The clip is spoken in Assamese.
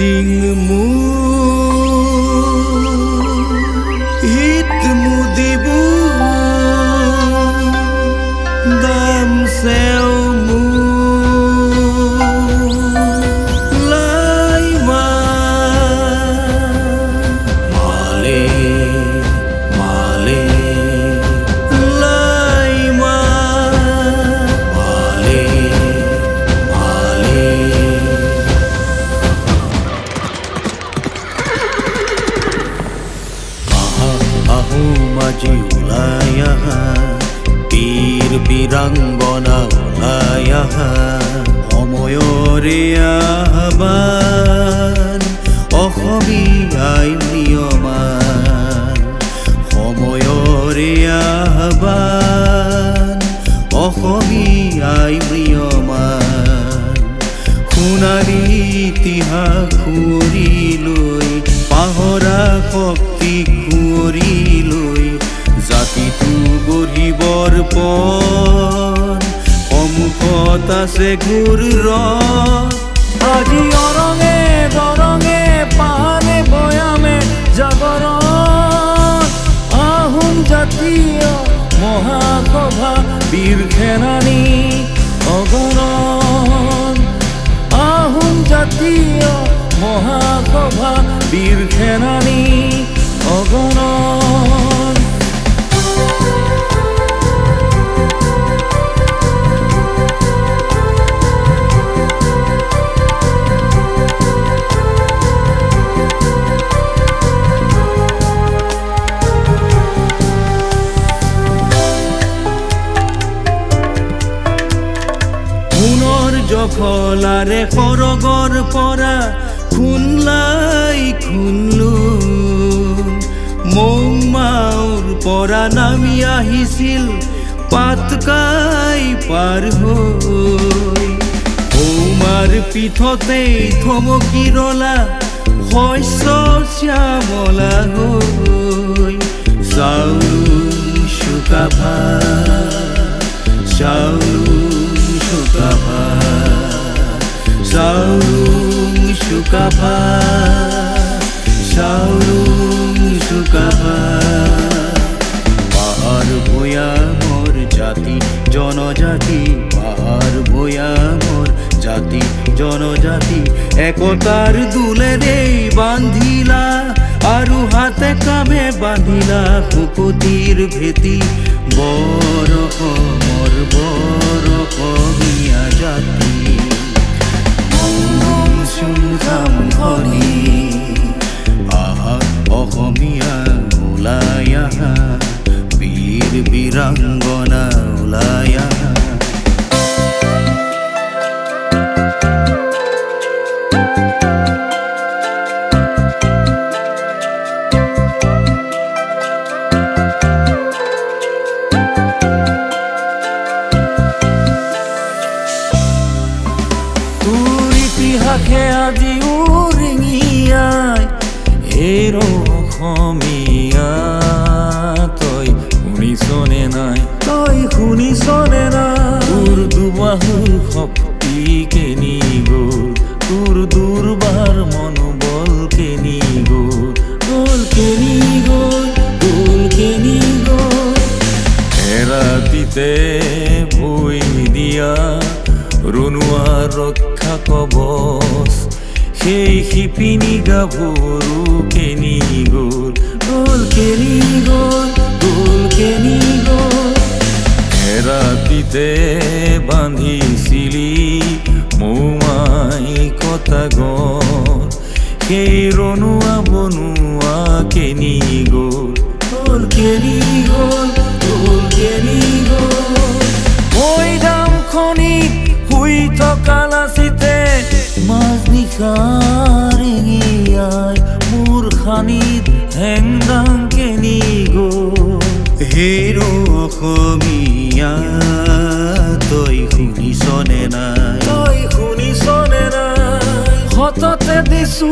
জিংমু হিতমু দিবু দাম সেওমু লাইমা মালে মালে লাইমা মালে মালে আহু মাঝি ওলাই আহা বীর বীরাঙ্গনা ওলাই আহা সময়ৰে আহ্বান অসমীয়াই নিয়মান সময়ৰে আহ্বান অসমীয়াই নিয়মান সোণালী ইতিহাস সুঁৱৰি লৈ পাহৰা শক্তি সুঁৱৰি লৈ জাতিটো গঢ়িবৰ পণ সন্মুখত আছে ঘোৰ ৰথ আজি অৰঙে দৰঙে পাহাৰে বয়ামে জাগৰণ আহোম জাতীয় মহাসভা বীৰ সেনানী অগণন আহোম জাতীয় মহাসভা বীৰ সেনানী অগণন সোণৰ জখলাৰে সৰগৰ পৰা খুনলাই খুনলো মৌমাউৰ পৰা নামি আহিছিল পাতকাই পাৰ হৈ সৌমাৰ পিঠতেই থমকি ৰলা শস্য শ্যামলা হৈ চাউল চুকাফা চাউল চুকাফা চাউল চুকাফা চাউল চুকাফা পাহাৰ ভৈয়ামৰ জাতি জনজাতি পাহাৰ ভৈয়ামৰ জাতি জনজাতি একতাৰ দোলেৰে বান্ধিলা আৰু হাতে কামে বান্ধিলা শুকতিৰ ভেটি বৰ অসমৰ বৰ অসমীয়া জাতি চুমখাম ধনী আহা অসমীয়া ওলাই আহা বীৰ বীৰাঙ্গনা ওলাই আহা ইতিহাসে আজি উৰিঙিয়াই হেৰ অসমীয়া তই শুনিছনে নাই তই শুনিছনে নাই তোৰ দুবাহুৰ শক্তি কেনি গ'ল তোৰ দুৰ্বাৰ মনোবল কেনি গ'ল গ'ল কেনি গ'ল গ'ল কেনি গ'ল এৰাতিতে ভুই দিয়া ৰুণোৱা ৰক্ষা কবচ সেই শিপিনী গাভৰু কেনি গ'ল গ'ল কেনি গ'ল গ'ল কেনি গ'ল এৰাতিতে বান্ধিছিলি মৌমাই কটা গড় সেই ৰণুৱা বনোৱা কেনি গ'ল গ'ল কেনি গ'ল গ'ল কেনি গ'ল মৈদাম খনিত শুই থকা লাচিতে মাজনিশা ৰেঙিয়াই মোৰ খানিত হেংদাং কেনি গ'ল হেৰ অসমীয়া তই শুনিছনে নাই তই শুনিছনে নাই সততে দিছো